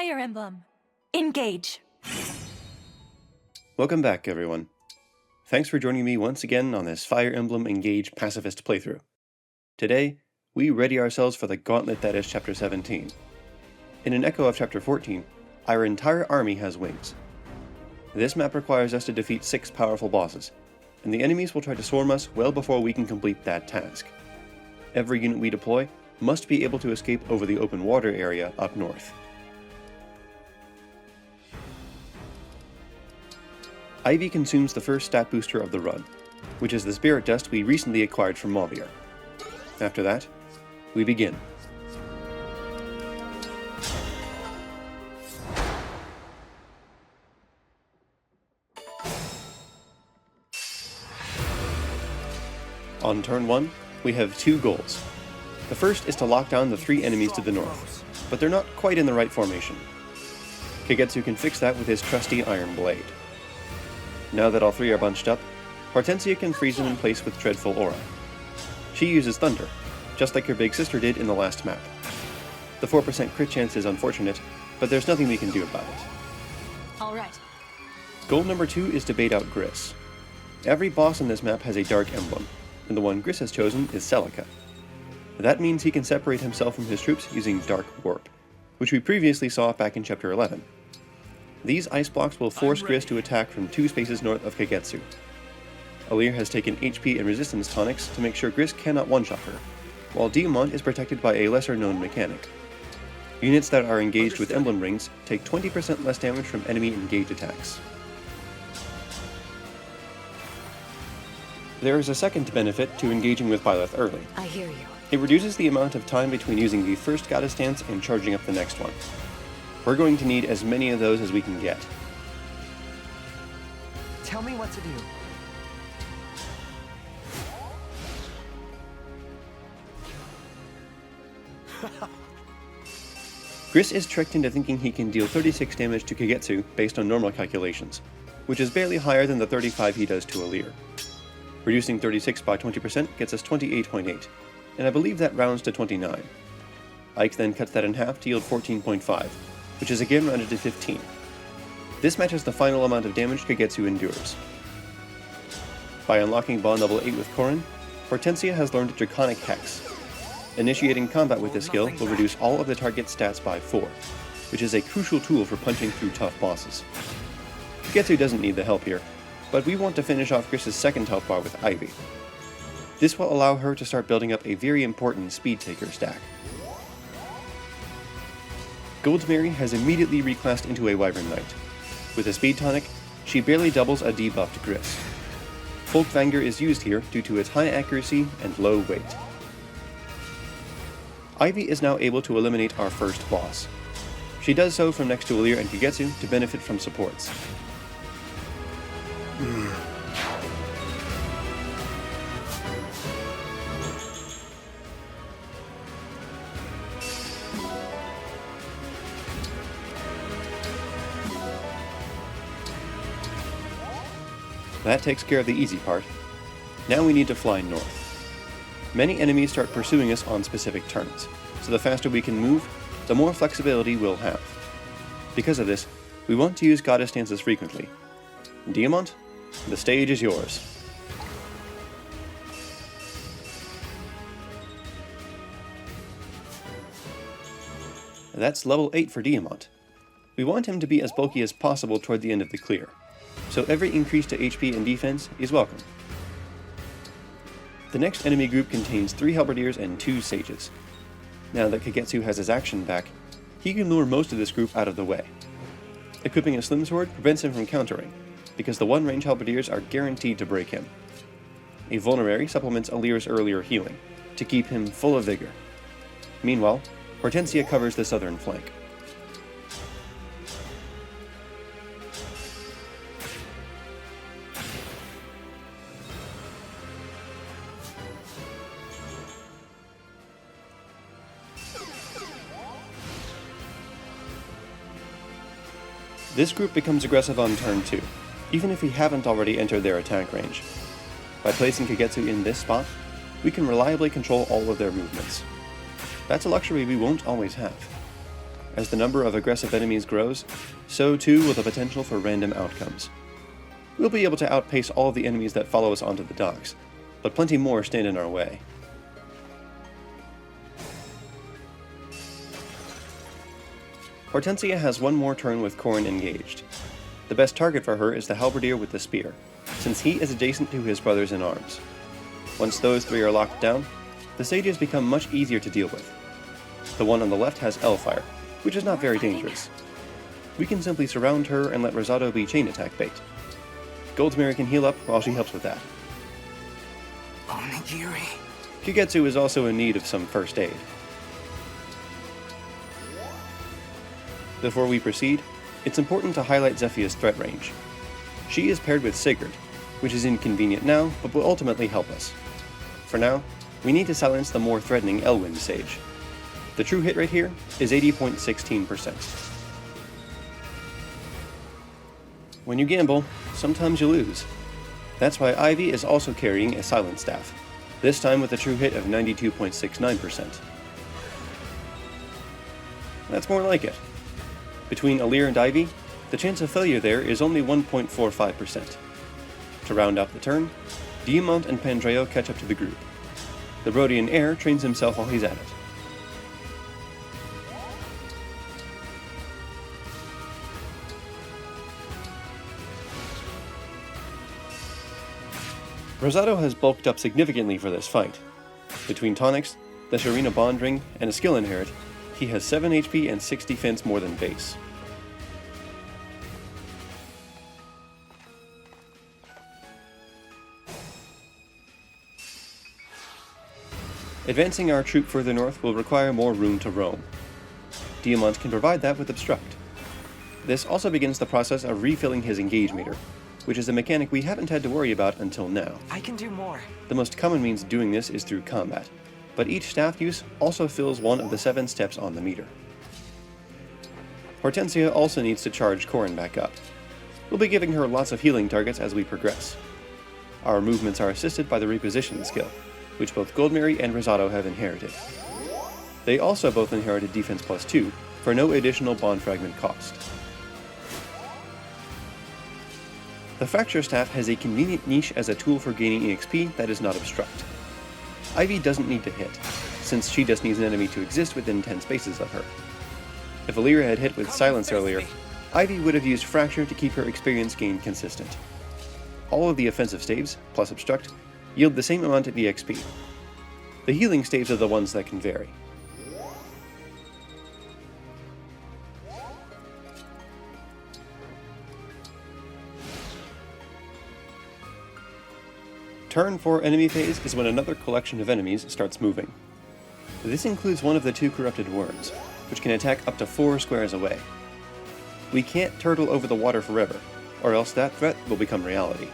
Fire Emblem. Engage. Welcome back, everyone. Thanks for joining me once again on this Fire Emblem Engage Pacifist playthrough. Today, we ready ourselves for the gauntlet that is Chapter 17. In an echo of Chapter 14, our entire army has wings. This map requires us to defeat 6 powerful bosses, and the enemies will try to swarm us well before we can complete that task. Every unit we deploy must be able to escape over the open water area up north. Ivy consumes the first stat booster of the run, which is the spirit dust we recently acquired from Mauvier. After that, we begin. On turn 1, we have 2 goals. The first is to lock down the 3 enemies to the north, but they're not quite in the right formation. Kagetsu can fix that with his trusty Iron Blade. Now that all 3 are bunched up, Hortensia can freeze them in place with Dreadful Aura. She uses Thunder, just like her big sister did in the last map. The 4% crit chance is unfortunate, but there's nothing we can do about it. Alright. Goal number 2 is to bait out Griss. Every boss in this map has a dark emblem, and the one Griss has chosen is Celica. That means he can separate himself from his troops using Dark Warp, which we previously saw back in Chapter 11. These ice blocks will force Griss to attack from 2 spaces north of Kagetsu. Alear has taken HP and resistance tonics to make sure Griss cannot one-shot her, while Diamond is protected by a lesser-known mechanic. Units that are engaged with emblem rings take 20% less damage from enemy engaged attacks. There is a second benefit to engaging with Byleth early. I hear you. It reduces the amount of time between using the first goddess dance and charging up the next one. We're going to need as many of those as we can get. Tell me what to do. Griss is tricked into thinking he can deal 36 damage to Kagetsu based on normal calculations, which is barely higher than the 35 he does to Alear. Reducing 36 by 20% gets us 28.8, and I believe that rounds to 29. Ike then cuts that in half to yield 14.5, which is again rounded to 15. This matches the final amount of damage Kagetsu endures. By unlocking bond level 8 with Corrin, Hortensia has learned Draconic Hex. Initiating combat with this skill will reduce all of the target's stats by 4, which is a crucial tool for punching through tough bosses. Kagetsu doesn't need the help here, but we want to finish off Griss's second health bar with Ivy. This will allow her to start building up a very important Speed Taker stack. Goldmary has immediately reclassed into a Wyvern Knight. With a Speed Tonic, she barely doubles a debuffed Griss. Folkvanger is used here due to its high accuracy and low weight. Ivy is now able to eliminate our first boss. She does so from next to Alear and Kagetsu to benefit from supports. That takes care of the easy part. Now we need to fly north. Many enemies start pursuing us on specific turns, so the faster we can move, the more flexibility we'll have. Because of this, we want to use goddess dances frequently. Diamond, the stage is yours. That's level 8 for Diamond. We want him to be as bulky as possible toward the end of the clear, so every increase to HP and defense is welcome. The next enemy group contains 3 halberdiers and 2 sages. Now that Kagetsu has his action back, he can lure most of this group out of the way. Equipping a slim sword prevents him from countering, because the one-range halberdiers are guaranteed to break him. A vulnerary supplements Alear's earlier healing, to keep him full of vigor. Meanwhile, Hortensia covers the southern flank. This group becomes aggressive on turn 2, even if we haven't already entered their attack range. By placing Kagetsu in this spot, we can reliably control all of their movements. That's a luxury we won't always have. As the number of aggressive enemies grows, so too will the potential for random outcomes. We'll be able to outpace all of the enemies that follow us onto the docks, but plenty more stand in our way. Hortensia has one more turn with Corrin engaged. The best target for her is the halberdier with the spear, since he is adjacent to his brothers in arms. Once those three are locked down, the sages become much easier to deal with. The one on the left has L-Fire, which is not very dangerous. We can simply surround her and let Rosado be chain attack bait. Goldmary can heal up while she helps with that. Kagetsu is also in need of some first aid. Before we proceed, it's important to highlight Zephia's threat range. She is paired with Sigurd, which is inconvenient now, but will ultimately help us. For now, we need to silence the more threatening Elwind Sage. The true hit rate here is 80.16%. When you gamble, sometimes you lose. That's why Ivy is also carrying a Silent Staff, this time with a true hit of 92.69%. That's more like it. Between Alear and Ivy, the chance of failure there is only 1.45%. To round out the turn, Diamant and Pandreo catch up to the group. The Rhodian heir trains himself while he's at it. Rosado has bulked up significantly for this fight. Between tonics, the Sharina Bond Ring, and a skill inherit, he has 7 HP and 6 defense more than base. Advancing our troop further north will require more room to roam. Diamant can provide that with Obstruct. This also begins the process of refilling his engage meter, which is a mechanic we haven't had to worry about until now. I can do more. The most common means of doing this is through combat, but each staff use also fills one of the 7 steps on the meter. Hortensia also needs to charge Corrin back up. We'll be giving her lots of healing targets as we progress. Our movements are assisted by the reposition skill, which both Goldmary and Rosado have inherited. They also both inherited defense +2 for no additional bond fragment cost. The Fracture Staff has a convenient niche as a tool for gaining EXP that is not Obstruct. Ivy doesn't need to hit, since she just needs an enemy to exist within 10 spaces of her. If Alear had hit with Silence earlier, Ivy would have used Fracture to keep her experience gain consistent. All of the offensive staves, plus Obstruct, yield the same amount of EXP. The healing staves are the ones that can vary. Turn 4 enemy phase is when another collection of enemies starts moving. This includes one of the 2 corrupted worms, which can attack up to 4 squares away. We can't turtle over the water forever, or else that threat will become reality.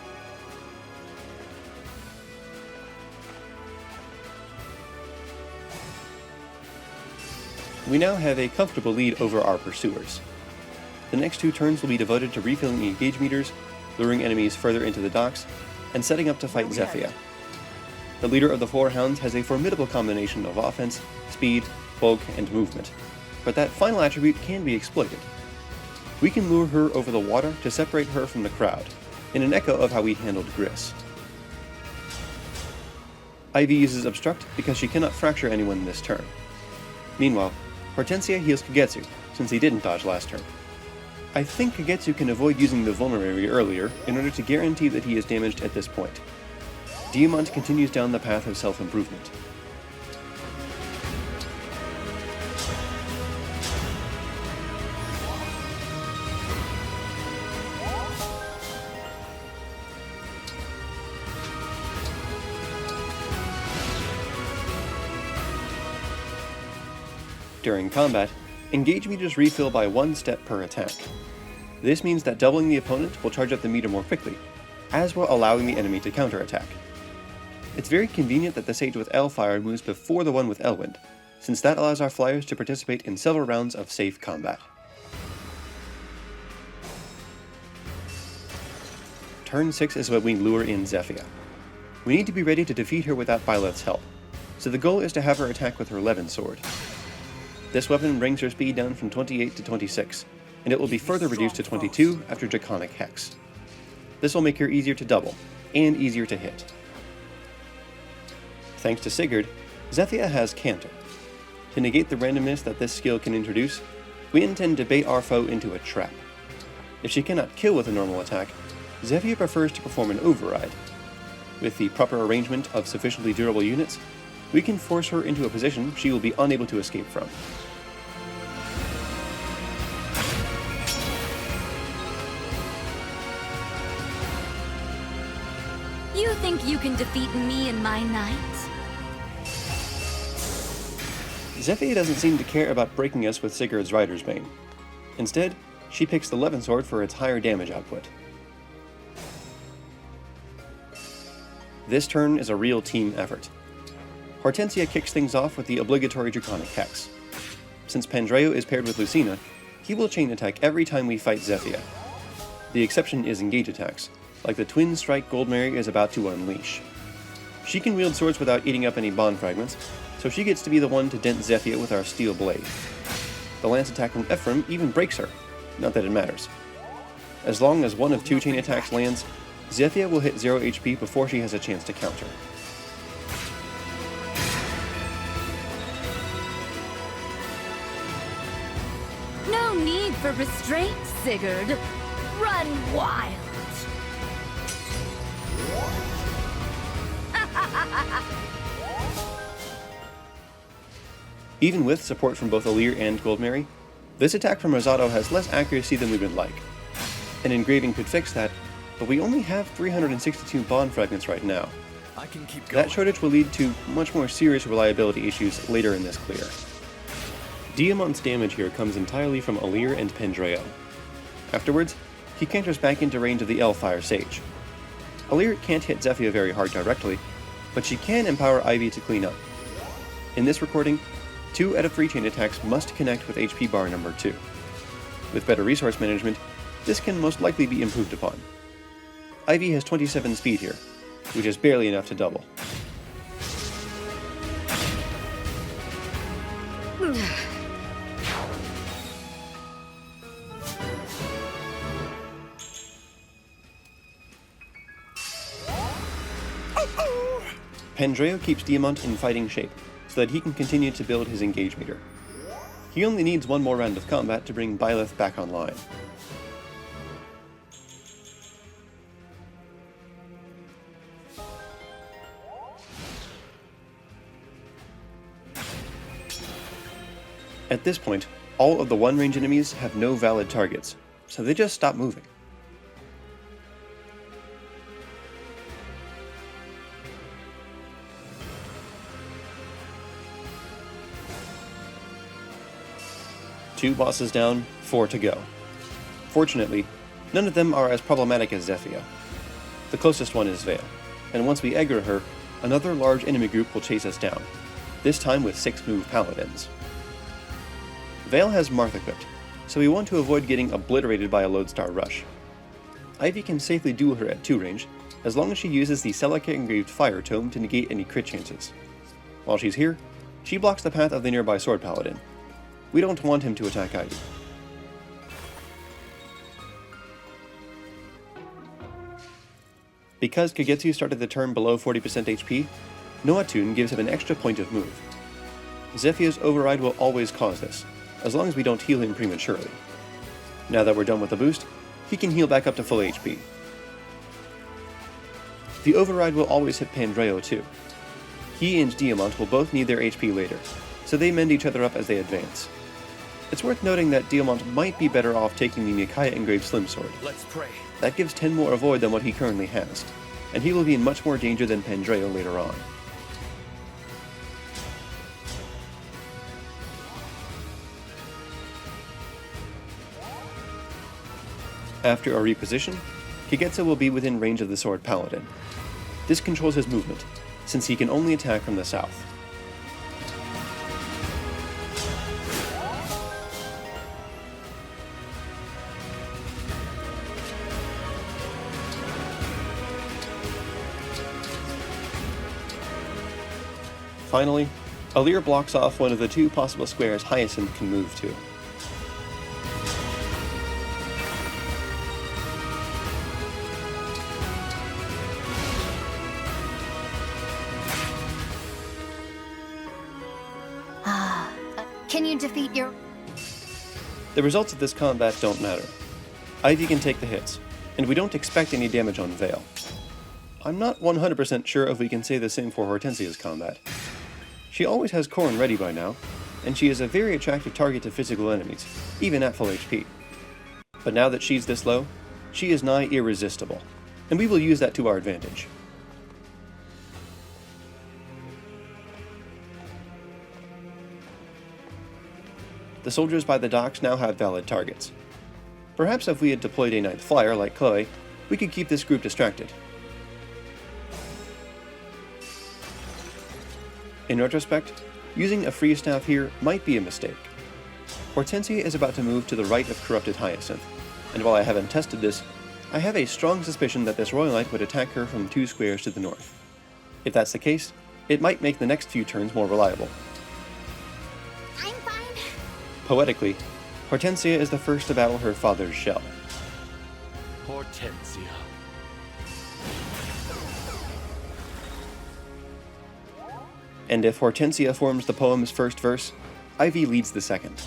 We now have a comfortable lead over our pursuers. The next 2 turns will be devoted to refilling the engage meters, luring enemies further into the docks, and setting up to fight Zephia. The leader of the 4 hounds has a formidable combination of offense, speed, bulk, and movement, but that final attribute can be exploited. We can lure her over the water to separate her from the crowd, in an echo of how we handled Griss. Ivy uses Obstruct because she cannot fracture anyone this turn. Meanwhile, Hortensia heals Kagetsu, since he didn't dodge last turn. I think Kagetsu can avoid using the Vulnerary earlier in order to guarantee that he is damaged at this point. Diamant continues down the path of self-improvement. During combat, engage meters refill by 1 step per attack. This means that doubling the opponent will charge up the meter more quickly, as well allowing the enemy to counterattack. It's very convenient that the Sage with L-Fire moves before the one with Elwind, since that allows our flyers to participate in several rounds of safe combat. Turn 6 is when we lure in Zephia. We need to be ready to defeat her without Byleth's help, so the goal is to have her attack with her Levin sword. This weapon brings her speed down from 28 to 26, and it will be further reduced to 22 after Draconic Hex. This will make her easier to double, and easier to hit. Thanks to Sigurd, Zephia has Canter. To negate the randomness that this skill can introduce, we intend to bait our foe into a trap. If she cannot kill with a normal attack, Zephia prefers to perform an override. With the proper arrangement of sufficiently durable units, we can force her into a position she will be unable to escape from. You think you can defeat me and my knight? Zephia doesn't seem to care about breaking us with Sigurd's Rider's Bane. Instead, she picks the Levin Sword for its higher damage output. This turn is a real team effort. Hortensia kicks things off with the obligatory Draconic Hex. Since Pandreo is paired with Lucina, he will chain attack every time we fight Zephia. The exception is engage attacks, like the twin strike Goldmary is about to unleash. She can wield swords without eating up any bond fragments, so she gets to be the one to dent Zephia with our steel blade. The lance attack from Ephraim even breaks her, not that it matters. As long as one of two chain attacks lands, Zephia will hit 0 HP before she has a chance to counter. No need for restraint, Sigurd. Run wild. Even with support from both Alear and Goldmary, this attack from Rosado has less accuracy than we would like. An engraving could fix that, but we only have 362 bond fragments right now. That shortage will lead to much more serious reliability issues later in this clear. Diamant's damage here comes entirely from Alear and Pandreo. Afterwards, he canters back into range of the Elfire Sage. Alear can't hit Zephia very hard directly, but she can empower Ivy to clean up. In this recording, 2 out of 3 chain attacks must connect with HP bar number 2. With better resource management, this can most likely be improved upon. Ivy has 27 speed here, which is barely enough to double. Pandreo keeps Diamant in fighting shape, so that he can continue to build his engage meter. He only needs one more round of combat to bring Byleth back online. At this point, all of the one-range enemies have no valid targets, so they just stop moving. Two bosses down, 4 to go. Fortunately, none of them are as problematic as Zephia. The closest one is Veyle, and once we aggro her, another large enemy group will chase us down, this time with 6-move paladins. Veyle has Marth equipped, so we want to avoid getting obliterated by a Lodestar Rush. Ivy can safely duel her at 2 range, as long as she uses the Celica engraved Fire Tome to negate any crit chances. While she's here, she blocks the path of the nearby Sword Paladin. We don't want him to attack Ivy. Because Kagetsu started the turn below 40% HP, Noatun gives him an extra point of move. Zephia's override will always cause this, as long as we don't heal him prematurely. Now that we're done with the boost, he can heal back up to full HP. The override will always hit Pandreo too. He and Diamant will both need their HP later, so they mend each other up as they advance. It's worth noting that Diamant might be better off taking the Micaiah engraved Slim Sword. Let's pray. That gives 10 more avoid than what he currently has, and he will be in much more danger than Pandreo later on. After a reposition, Kagetsu will be within range of the Sword Paladin. This controls his movement, since he can only attack from the south. Finally, Alear blocks off one of the two possible squares Hyacinth can move to. Can you defeat your... The results of this combat don't matter. Ivy can take the hits, and we don't expect any damage on Veyle. I'm not 100% sure if we can say the same for Hortensia's combat. She always has Corrin ready by now, and she is a very attractive target to physical enemies, even at full HP. But now that she's this low, she is nigh irresistible, and we will use that to our advantage. The soldiers by the docks now have valid targets. Perhaps if we had deployed a ninth flyer like Chloe, we could keep this group distracted. In retrospect, using a free staff here might be a mistake. Hortensia is about to move to the right of corrupted Hyacinth, and while I haven't tested this, I have a strong suspicion that this Royal Knight would attack her from 2 squares to the north. If that's the case, it might make the next few turns more reliable. I'm fine. Poetically, Hortensia is the first to battle her father's shell. Hortensia. And if Hortensia forms the poem's first verse, Ivy leads the second.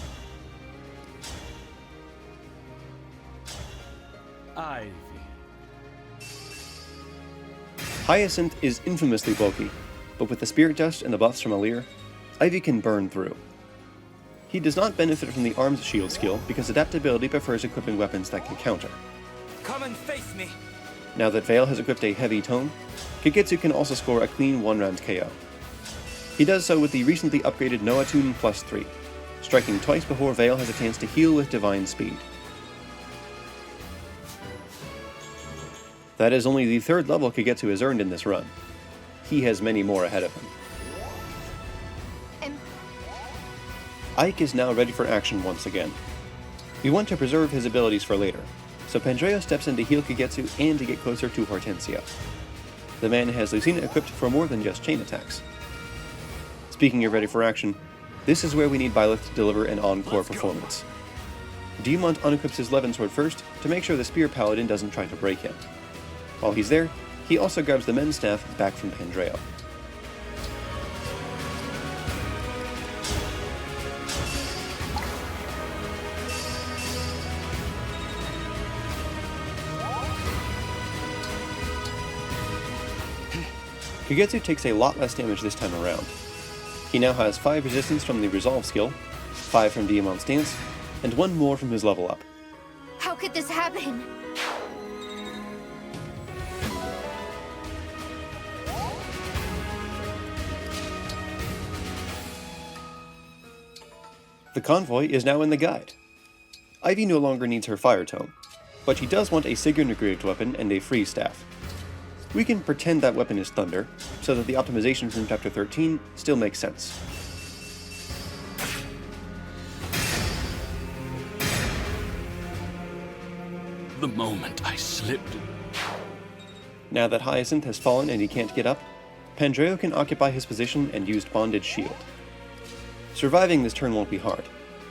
Ivy. Hyacinth is infamously bulky, but with the spirit dust and the buffs from Alear, Ivy can burn through. He does not benefit from the arms shield skill because adaptability prefers equipping weapons that can counter. Come and face me. Now that Veyle has equipped a heavy tome, Kagetsu can also score a clean 1-round KO. He does so with the recently upgraded Noah Tune +3, striking twice before Veyle has a chance to heal with divine speed. That is only the 3rd level Kagetsu has earned in this run. He has many more ahead of him. Ike is now ready for action once again. We want to preserve his abilities for later, so Pandreo steps in to heal Kagetsu and to get closer to Hortensia. The man has Lucina equipped for more than just chain attacks. Speaking of ready for action, this is where we need Byleth to deliver an encore performance. Diamant unequips his Levin Sword first to make sure the Spear Paladin doesn't try to break him. While he's there, he also grabs the Men's Staff back from Pandreo. Kagetsu takes a lot less damage this time around. He now has 5 resistance from the Resolve skill, 5 from Diamant's Stance, and 1 more from his level up. How could this happen? The convoy is now in the guide. Ivy no longer needs her Fire Tome, but she does want a Sigrun engraved weapon and a free staff. We can pretend that weapon is Thunder, so that the optimization from Chapter 13 still makes sense. The moment I slipped. Now that Hyacinth has fallen and he can't get up, Pandreo can occupy his position and use Bondage Shield. Surviving this turn won't be hard,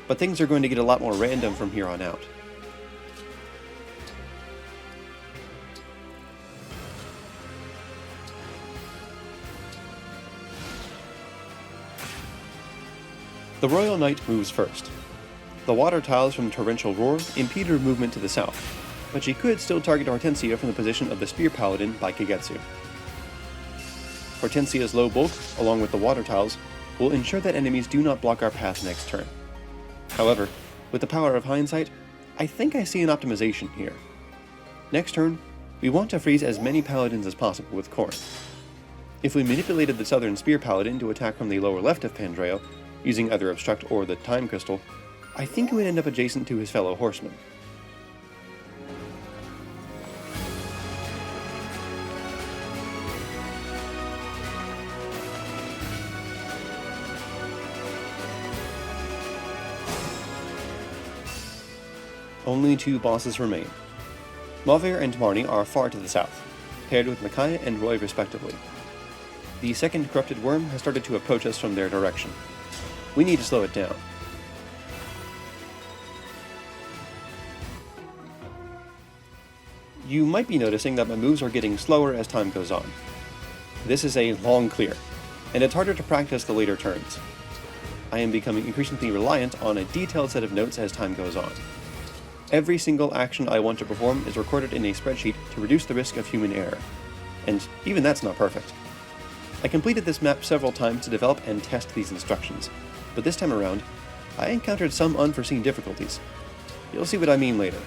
but things are going to get a lot more random from here on out. The Royal Knight moves first. The water tiles from Torrential Roar impede her movement to the south, but she could still target Hortensia from the position of the Spear Paladin by Kagetsu. Hortensia's low bulk, along with the water tiles, will ensure that enemies do not block our path next turn. However, with the power of hindsight, I think I see an optimization here. Next turn, we want to freeze as many paladins as possible with Corrin. If we manipulated the Southern Spear Paladin to attack from the lower left of Pandreo, using either Obstruct or the Time Crystal, I think it would end up adjacent to his fellow horsemen. Only 2 bosses remain. Mauvier and Marni are far to the south, paired with Micaiah and Roy respectively. The second corrupted worm has started to approach us from their direction. We need to slow it down. You might be noticing that my moves are getting slower as time goes on. This is a long clear, and it's harder to practice the later turns. I am becoming increasingly reliant on a detailed set of notes as time goes on. Every single action I want to perform is recorded in a spreadsheet to reduce the risk of human error, and even that's not perfect. I completed this map several times to develop and test these instructions, but this time around, I encountered some unforeseen difficulties. You'll see what I mean later.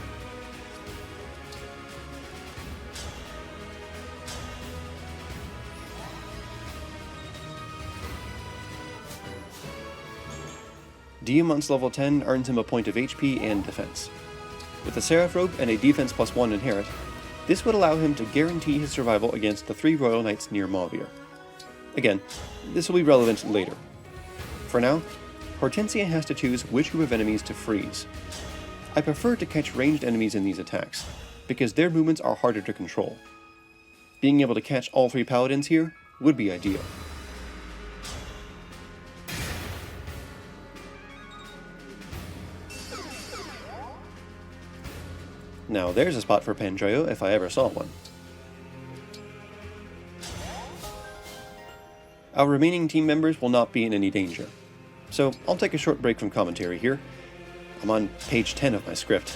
Diamant's level 10 earns him a point of HP and defense. With a Seraph Robe and a defense +1 inherit, this would allow him to guarantee his survival against the 3 Royal Knights near Mauvier. Again, this will be relevant later. For now, Hortensia has to choose which group of enemies to freeze. I prefer to catch ranged enemies in these attacks, because their movements are harder to control. Being able to catch all 3 paladins here would be ideal. Now there's a spot for Pandreo if I ever saw one. Our remaining team members will not be in any danger, so I'll take a short break from commentary here. I'm on page 10 of my script.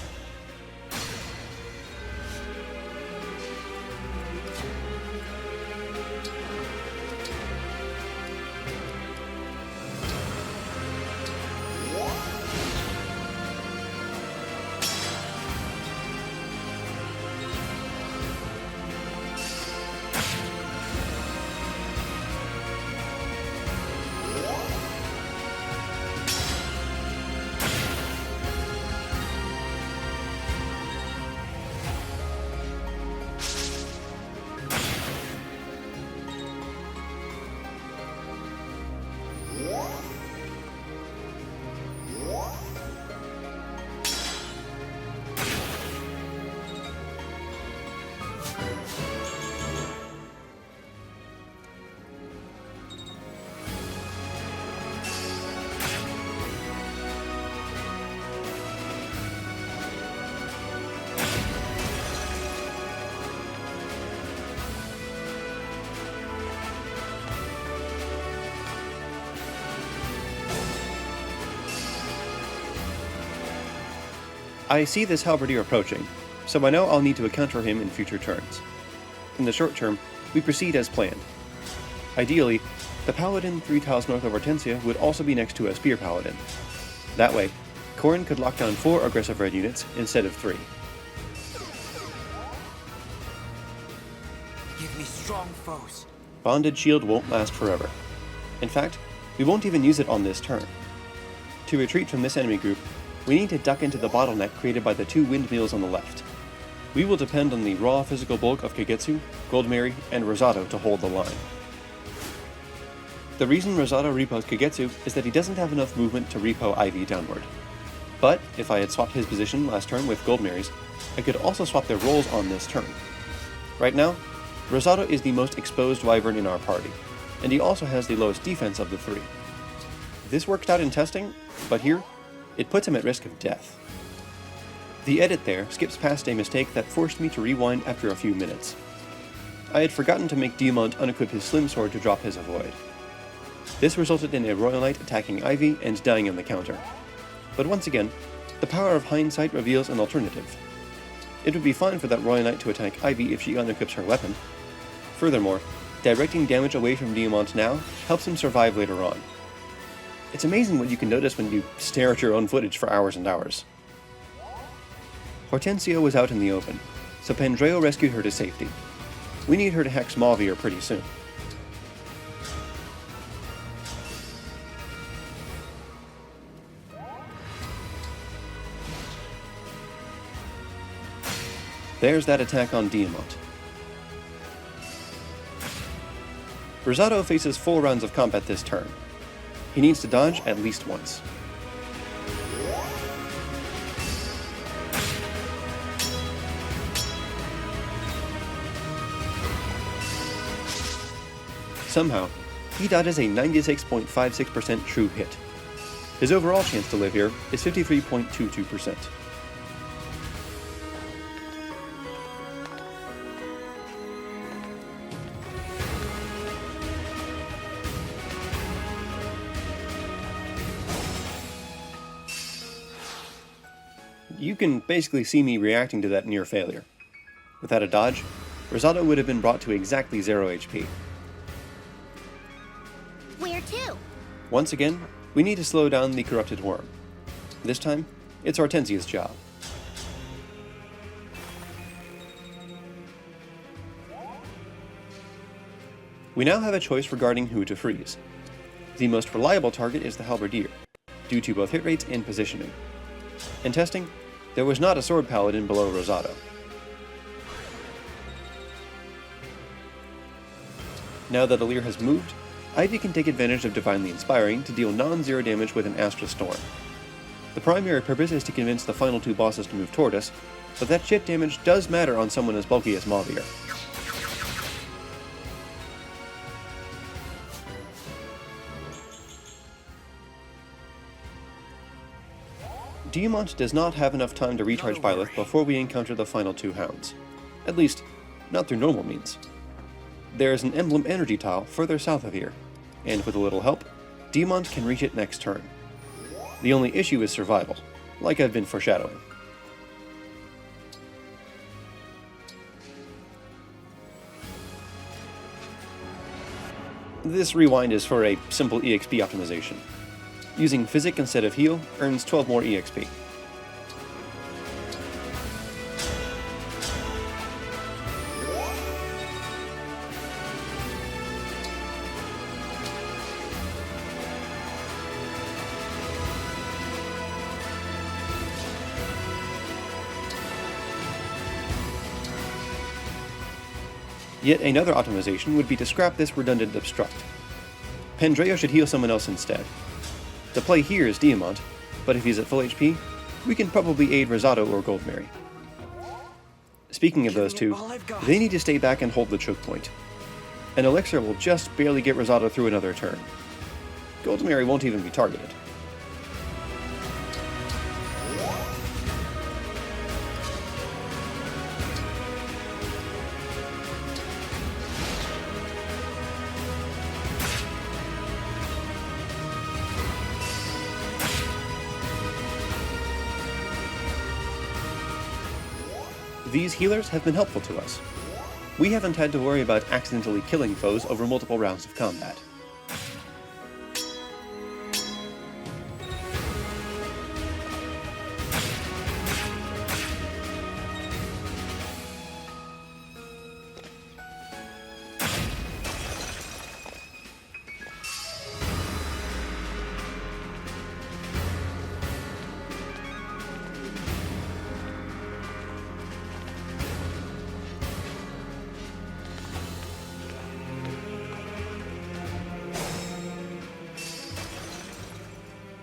I see this halberdier approaching, so I know I'll need to account for him in future turns. In the short term, we proceed as planned. Ideally, the paladin 3 tiles north of Hortensia would also be next to a spear paladin. That way, Corrin could lock down 4 aggressive red units instead of 3. Give me strong foes. Bonded Shield won't last forever. In fact, we won't even use it on this turn. To retreat from this enemy group, we need to duck into the bottleneck created by the 2 windmills on the left. We will depend on the raw physical bulk of Kagetsu, Goldmary, and Rosado to hold the line. The reason Rosado repos Kagetsu is that he doesn't have enough movement to repo Ivy downward. But if I had swapped his position last turn with Goldmary's, I could also swap their roles on this turn. Right now, Rosado is the most exposed Wyvern in our party, and he also has the lowest defense of the 3. This worked out in testing, but here, it puts him at risk of death. The edit there skips past a mistake that forced me to rewind after a few minutes. I had forgotten to make Diamant unequip his slim sword to drop his avoid. This resulted in a Royal Knight attacking Ivy and dying on the counter. But once again, the power of hindsight reveals an alternative. It would be fine for that Royal Knight to attack Ivy if she unequips her weapon. Furthermore, directing damage away from Diamant now helps him survive later on. It's amazing what you can notice when you stare at your own footage for hours and hours. Hortensia was out in the open, so Pandreo rescued her to safety. We need her to hex Mauvier pretty soon. There's that attack on Diamant. Rosado faces 4 rounds of combat this turn. He needs to dodge at least once. Somehow, he dodges a 96.56% true hit. His overall chance to live here is 53.22%. You can basically see me reacting to that near failure. Without a dodge, Rosado would have been brought to exactly 0 HP. Where to? Once again, we need to slow down the corrupted worm. This time, it's Hortensia's job. We now have a choice regarding who to freeze. The most reliable target is the Halberdier, due to both hit rates and positioning. In testing, there was not a sword paladin below Rosado. Now that Alear has moved, Ivy can take advantage of Divinely Inspiring to deal non-zero damage with an Astra Storm. The primary purpose is to convince the final two bosses to move toward us, but that shit damage does matter on someone as bulky as Mauvier. Diamant does not have enough time to recharge Byleth before we encounter the final two hounds. At least, not through normal means. There is an Emblem energy tile further south of here, and with a little help, Diamant can reach it next turn. The only issue is survival, like I've been foreshadowing. This rewind is for a simple EXP optimization. Using Physic instead of Heal earns 12 more EXP. Yet another optimization would be to scrap this redundant Obstruct. Pandreo should heal someone else instead. The play here is Diamant, but if he's at full HP, we can probably aid Rosado or Goldmary. Speaking of those two, they need to stay back and hold the choke point. An elixir will just barely get Rosado through another turn. Goldmary won't even be targeted. These healers have been helpful to us. We haven't had to worry about accidentally killing foes over multiple rounds of combat.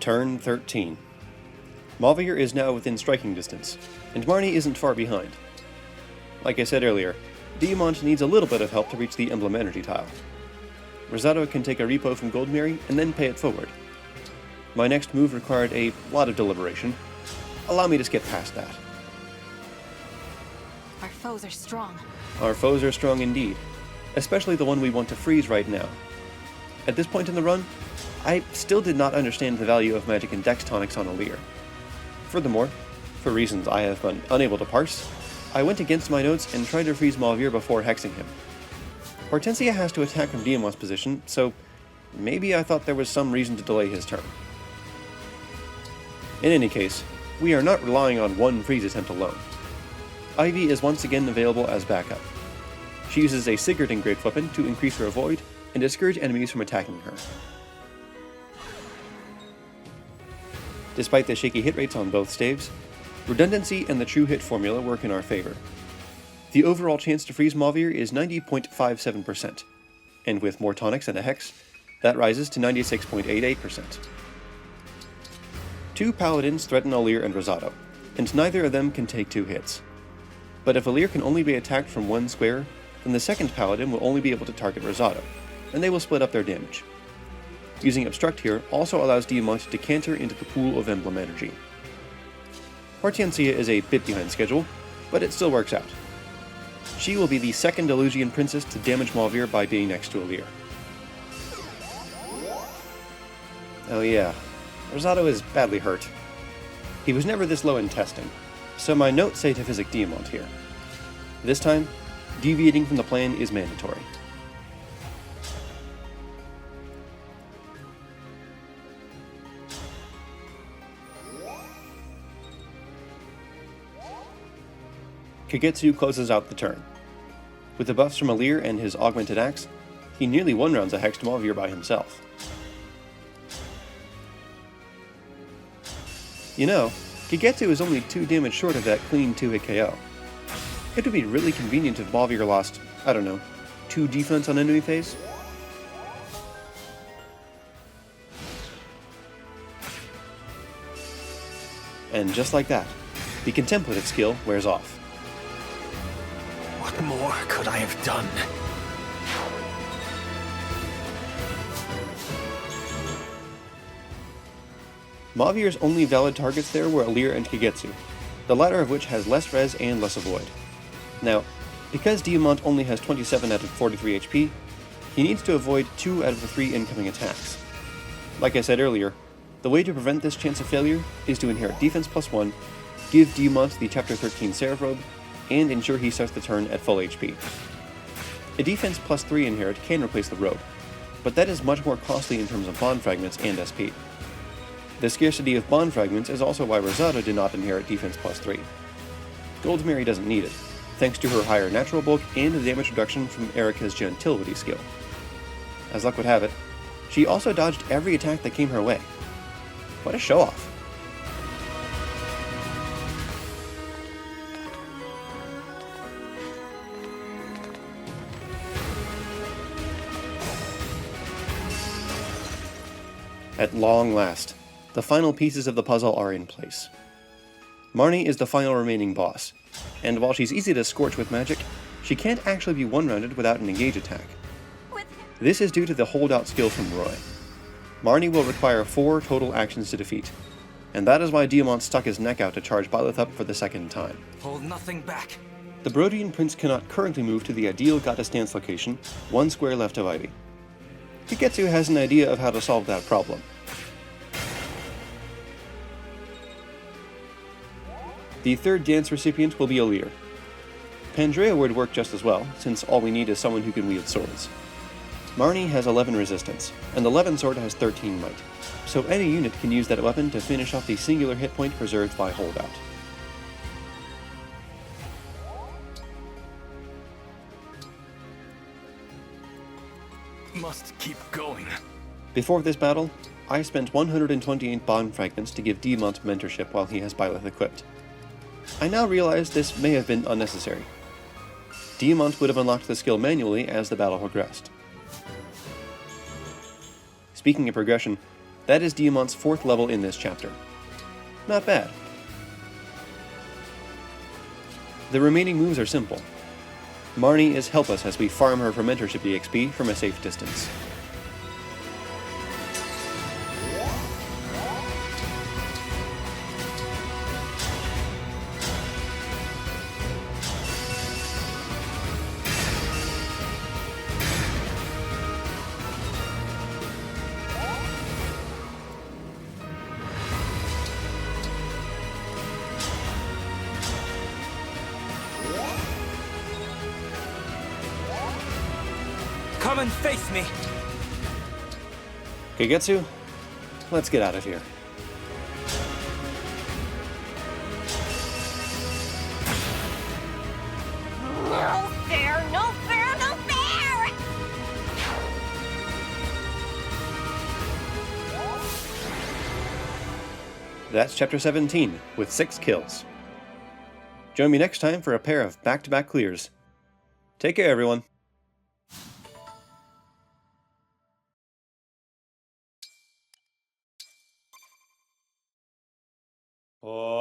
Turn 13. Mauvier is now within striking distance, and Marni isn't far behind. Like I said earlier, Diamant needs a little bit of help to reach the Emblem energy tile. Rosado can take a repo from Goldmary and then pay it forward. My next move required a lot of deliberation. Allow me to skip past that. Our foes are strong. Our foes are strong indeed, especially the one we want to freeze right now. At this point in the run, I still did not understand the value of magic and dex tonics on Alear. Furthermore, for reasons I have been unable to parse, I went against my notes and tried to freeze Mauvier before hexing him. Hortensia has to attack from Diamant's position, so maybe I thought there was some reason to delay his turn. In any case, we are not relying on one freeze attempt alone. Ivy is once again available as backup. She uses a Sigurd engraved weapon to increase her avoid and discourage enemies from attacking her. Despite the shaky hit rates on both staves, redundancy and the true hit formula work in our favor. The overall chance to freeze Mauvier is 90.57%, and with more tonics and a hex, that rises to 96.88%. Two paladins threaten Alear and Rosado, and neither of them can take two hits. But if Alear can only be attacked from one square, then the second paladin will only be able to target Rosado, and they will split up their damage. Using Obstruct here also allows Diamant to decanter into the pool of Emblem energy. Hortensia is a bit behind schedule, but it still works out. She will be the second Elusian princess to damage Mauvier by being next to Alear. Oh yeah, Rosado is badly hurt. He was never this low in testing, so my notes say to Physic Diamant here. This time, deviating from the plan is mandatory. Kagetsu closes out the turn. With the buffs from Alear and his augmented axe, he nearly one-rounds a hexed Mauvier by himself. You know, Kagetsu is only 2 damage short of that clean 2-hit KO. It would be really convenient if Mauvier lost, I don't know, 2 defense on enemy phase? And just like that, the contemplative skill wears off. What more could I have done? Mauvier's only valid targets there were Alear and Kagetsu, the latter of which has less res and less avoid. Now, because Diamant only has 27 out of 43 HP, he needs to avoid 2 out of the 3 incoming attacks. Like I said earlier, the way to prevent this chance of failure is to inherit defense +1, give Diamant the Chapter 13 Seraph Robe, and ensure he starts the turn at full HP. A defense +3 inherit can replace the robe, but that is much more costly in terms of bond fragments and SP. The scarcity of bond fragments is also why Rosado did not inherit defense +3. Goldmary doesn't need it, thanks to her higher natural bulk and the damage reduction from Erika's Gentility skill. As luck would have it, she also dodged every attack that came her way. What a show-off! At long last, the final pieces of the puzzle are in place. Marni is the final remaining boss, and while she's easy to scorch with magic, she can't actually be one-rounded without an engage attack. This is due to the holdout skill from Roy. Marni will require 4 total actions to defeat, and that is why Diamant stuck his neck out to charge Byleth up for the second time. Hold nothing back. The Brodian Prince cannot currently move to the ideal Goddess Dance location, 1 square left of Ivy. Kagetsu has an idea of how to solve that problem. The third dance recipient will be Alear. Pandrea would work just as well, since all we need is someone who can wield swords. Marni has 11 resistance, and the Levin sword has 13 might, so any unit can use that weapon to finish off the singular hit point preserved by holdout. Must keep going. Before this battle, I spent 128 bond fragments to give Diamant mentorship while he has Byleth equipped. I now realize this may have been unnecessary. Diamant would have unlocked the skill manually as the battle progressed. Speaking of progression, that is Diamant's 4th level in this chapter. Not bad. The remaining moves are simple. Marni is help us as we farm her for mentorship EXP from a safe distance. Come and face me. Kagetsu, let's get out of here. No fair, no fair, no fair! That's Chapter 17, with 6 kills. Join me next time for a pair of back-to-back clears. Take care, everyone. Oh.